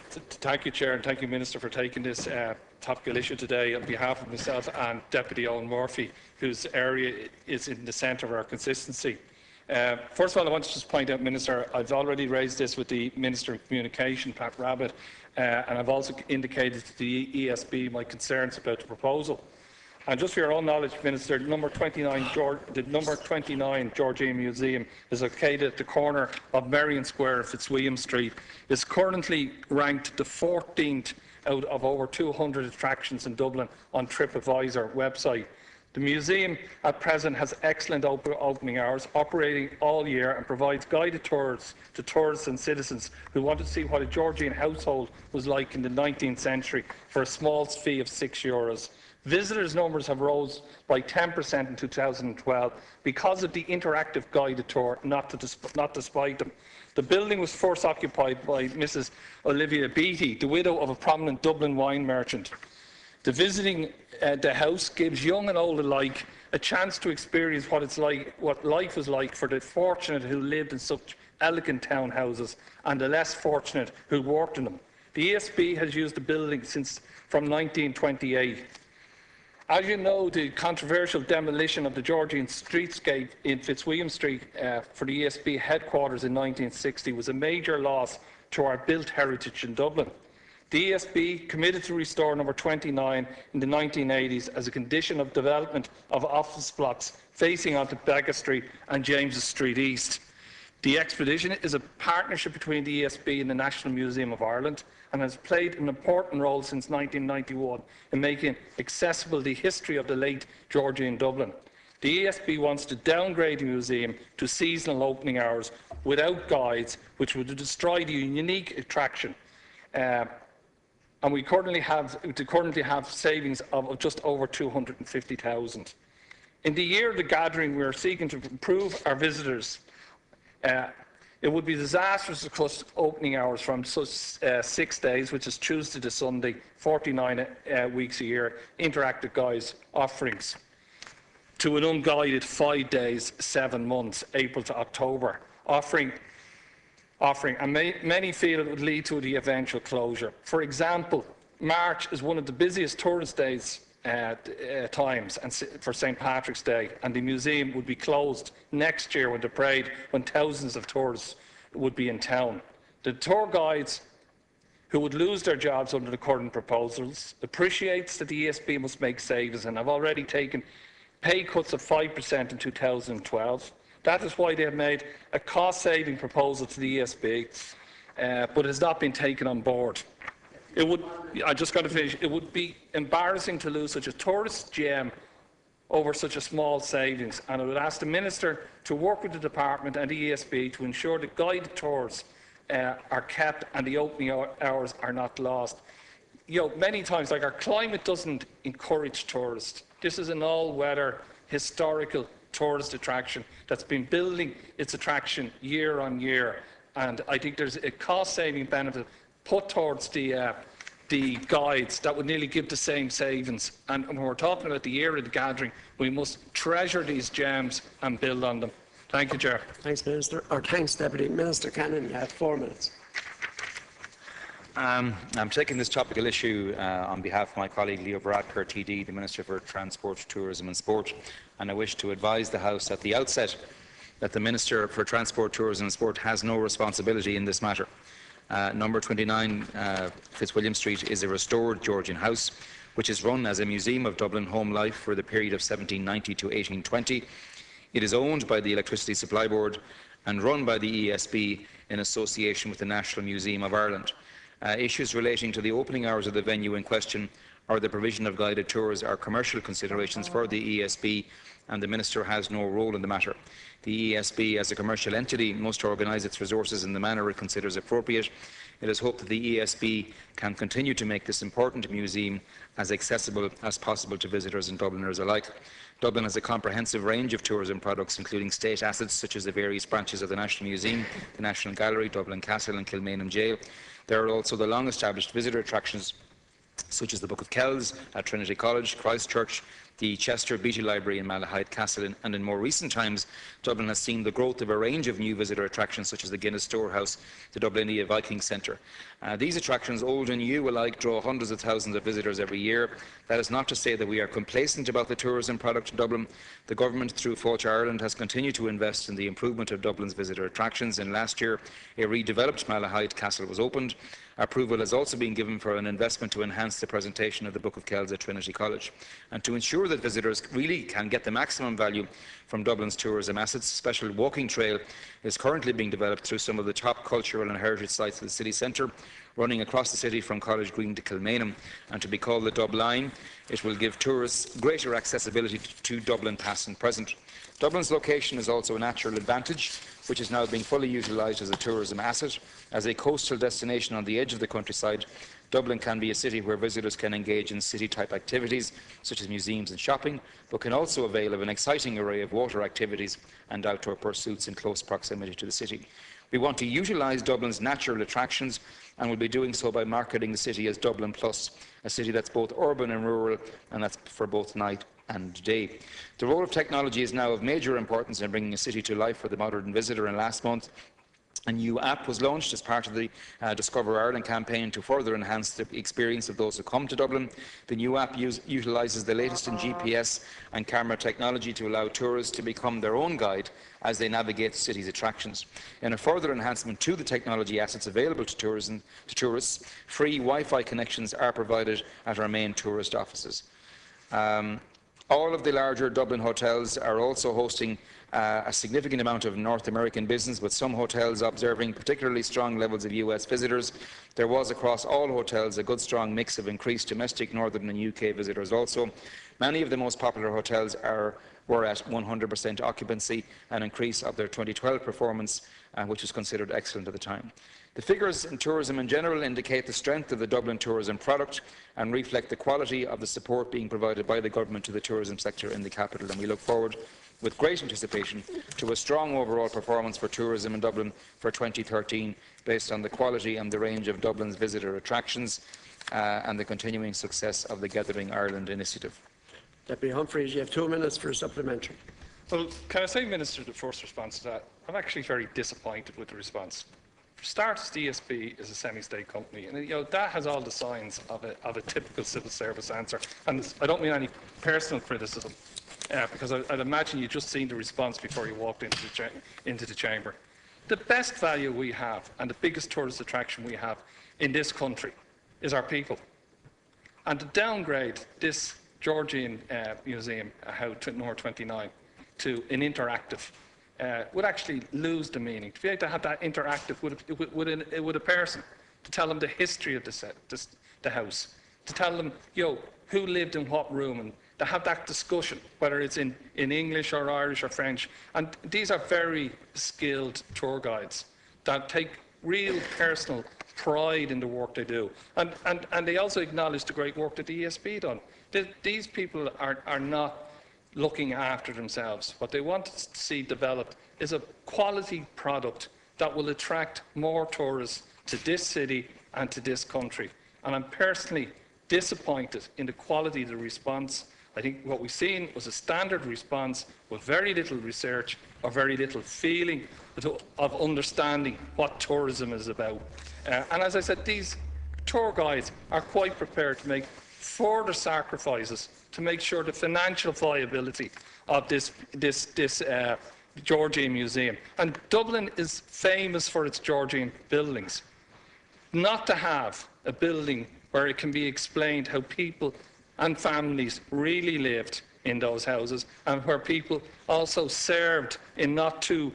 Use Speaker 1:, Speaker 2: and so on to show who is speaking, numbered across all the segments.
Speaker 1: Thank you, Chair, and thank you, Minister, for taking this topical issue today on behalf of myself and Deputy Owen Murphy, whose area is in the centre of our consistency. First of all, I want to just point out, Minister, I've already raised this with the Minister of Communication, Pat Rabbitte, and I've also indicated to the ESB my concerns about the proposal. And just for your own knowledge, Minister, the number 29 Georgian Museum is located at the corner of Merrion Square and Fitzwiliam Street. It's currently ranked the 14th out of over 200 attractions in Dublin on TripAdvisor website. The museum at present has excellent opening hours, operating all year, and provides guided tours to tourists and citizens who want to see what a Georgian household was like in the 19th century for a small fee of €6. Visitors' numbers have rose by 10% in 2012 because of the interactive guided tour, not despite them. The building was first occupied by Mrs. Olivia Beattie, the widow of a prominent Dublin wine merchant. The visiting the house gives young and old alike a chance to experience what life is like for the fortunate who lived in such elegant townhouses and the less fortunate who worked in them. The ESB has used the building from 1928. As you know, the controversial demolition of the Georgian streetscape in Fitzwilliam Street for the ESB headquarters in 1960 was a major loss to our built heritage in Dublin. The ESB committed to restore number 29 in the 1980s as a condition of development of office blocks facing onto Beggar Street and James's Street East. The expedition is a partnership between the ESB and the National Museum of Ireland and has played an important role since 1991 in making accessible the history of the late Georgian in Dublin. The ESB wants to downgrade the museum to seasonal opening hours without guides, which would destroy the unique attraction. And we currently have savings of just over 250,000. In the year of the gathering, we are seeking to improve our visitors. It would be disastrous to cut opening hours from 6 days, which is Tuesday to Sunday, 49 weeks a year, interactive guides offerings, to an unguided 5 days, 7 months, April to October, offering, and many feel it would lead to the eventual closure. For example, March is one of the busiest tourist days times and for St. Patrick's Day, and the museum would be closed next year when the parade, when thousands of tourists would be in town. The tour guides who would lose their jobs under the current proposals appreciates that the ESB must make savings and have already taken pay cuts of 5% in 2012. That is why they have made a cost-saving proposal to the ESB, but it has not been taken on board. I just got to finish. It would be embarrassing to lose such a tourist gem over such a small savings, and I would ask the Minister to work with the Department and the ESB to ensure that guided tours are kept and the opening hours are not lost. You know, many times, like, our climate doesn't encourage tourists. This is an all-weather historical tourist attraction that's been building its attraction year on year, and I think there's a cost-saving benefit put towards the guides that would nearly give the same savings. And when we're talking about the year of the gathering, we must treasure these gems and build on them. Thank you, Chair.
Speaker 2: Thanks, Minister. Or thanks, Deputy Minister Cannon. You have 4 minutes.
Speaker 3: I'm taking this topical issue on behalf of my colleague Leo Varadkar, TD, the Minister for Transport, Tourism and Sport, and I wish to advise the House at the outset that the Minister for Transport, Tourism and Sport has no responsibility in this matter. Number 29 Fitzwilliam Street is a restored Georgian house which is run as a museum of Dublin home life for the period of 1790 to 1820. It is owned by the Electricity Supply Board and run by the ESB in association with the National Museum of Ireland. Issues relating to the opening hours of the venue in question or the provision of guided tours are commercial considerations for the ESB, and the Minister has no role in the matter. The ESB, as a commercial entity, must organise its resources in the manner it considers appropriate. It is hoped that the ESB can continue to make this important museum as accessible as possible to visitors and Dubliners alike. Dublin has a comprehensive range of tourism products, including state assets such as the various branches of the National Museum, the National Gallery, Dublin Castle and Kilmainham Jail. There are also the long-established visitor attractions such as the Book of Kells at Trinity College, Christchurch, the Chester Beatty Library in Malahide Castle, and in more recent times, Dublin has seen the growth of a range of new visitor attractions such as the Guinness Storehouse, the Dublinia Viking Centre. These attractions, old and new alike, draw hundreds of thousands of visitors every year. That is not to say that we are complacent about the tourism product of Dublin. The Government, through Fáilte Ireland, has continued to invest in the improvement of Dublin's visitor attractions, and last year a redeveloped Malahide Castle was opened. Approval has also been given for an investment to enhance the presentation of the Book of Kells at Trinity College. And to ensure that visitors really can get the maximum value from Dublin's tourism assets, a special walking trail is currently being developed through some of the top cultural and heritage sites of the city centre, running across the city from College Green to Kilmainham, and to be called the Dub Line. It will give tourists greater accessibility to Dublin past and present. Dublin's location is also a natural advantage, which is now being fully utilised as a tourism asset. As a coastal destination on the edge of the countryside, Dublin can be a city where visitors can engage in city-type activities, such as museums and shopping, but can also avail of an exciting array of water activities and outdoor pursuits in close proximity to the city. We want to utilise Dublin's natural attractions, and will be doing so by marketing the city as Dublin Plus, a city that's both urban and rural, and that's for both night and day. The role of technology is now of major importance in bringing a city to life for the modern visitor, and last month a new app was launched as part of the Discover Ireland campaign to further enhance the experience of those who come to Dublin. The new app utilises the latest in GPS and camera technology to allow tourists to become their own guide as they navigate the city's attractions. In a further enhancement to the technology assets available to tourists, free Wi-Fi connections are provided at our main tourist offices. All of the larger Dublin hotels are also hosting a significant amount of North American business, with some hotels observing particularly strong levels of US visitors. There was across all hotels a good strong mix of increased domestic, Northern and UK visitors also. Many of the most popular hotels were at 100% occupancy, an increase of their 2012 performance, which was considered excellent at the time. The figures in tourism in general indicate the strength of the Dublin tourism product and reflect the quality of the support being provided by the government to the tourism sector in the capital, and we look forward with great anticipation to a strong overall performance for tourism in Dublin for 2013, based on the quality and the range of Dublin's visitor attractions and the continuing success of the Gathering Ireland initiative.
Speaker 2: Deputy Humphrey, you have 2 minutes for a supplementary.
Speaker 1: Well, can I say, Minister, the first response to that? I'm actually very disappointed with the response. For starters, DSB is a semi-state company, and that has all the signs of a typical civil service answer. And I don't mean any personal criticism, because I'd imagine you'd just seen the response before you walked into the chamber. The best value we have and the biggest tourist attraction we have in this country is our people. And to downgrade this Georgian museum, North 29, to an interactive would actually lose the meaning. To be able to have that interactive with a person, to tell them the history of the house, to tell them who lived in what room, and to have that discussion, whether it's in English or Irish or French. And these are very skilled tour guides that take real personal pride in the work they do. And they also acknowledge the great work that the ESB done. These people are not looking after themselves. What they want to see developed is a quality product that will attract more tourists to this city and to this country. And I'm personally disappointed in the quality of the response. I think what we've seen was a standard response with very little research or very little feeling of understanding what tourism is about. And as I said, these tour guides are quite prepared to make further sacrifices to make sure the financial viability of this Georgian museum. And Dublin is famous for its Georgian buildings. Not to have a building where it can be explained how people and families really lived in those houses, and where people also served in not too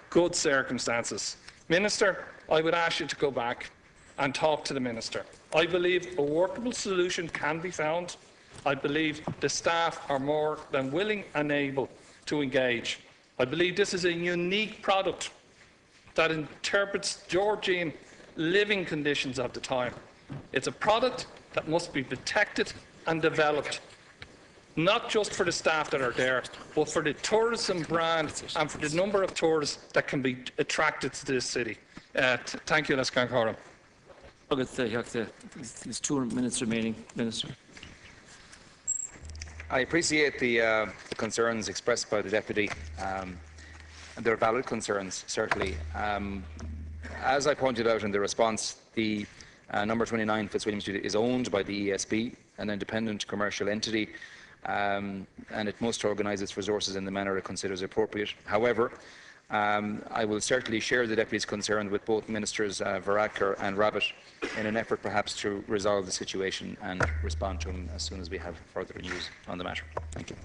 Speaker 1: good circumstances. Minister, I would ask you to go back and talk to the Minister. I believe a workable solution can be found. I believe the staff are more than willing and able to engage. I believe this is a unique product that interprets Georgian living conditions of the time. It's a product that must be protected and developed, not just for the staff that are there, but for the tourism brand and for the number of tourists that can be attracted to this city. Thank you, Lescan Coram.
Speaker 4: There's 2 minutes remaining, Minister.
Speaker 3: I appreciate the concerns expressed by the Deputy, and they're valid concerns, certainly. As I pointed out in the response, the number 29 Fitzwilliam Street is owned by the ESB, an independent commercial entity, and it must organise its resources in the manner it considers appropriate. However, I will certainly share the Deputy's concern with both Ministers Varadkar and Rabbitte in an effort perhaps to resolve the situation and respond to him as soon as we have further news on the matter. Thank you.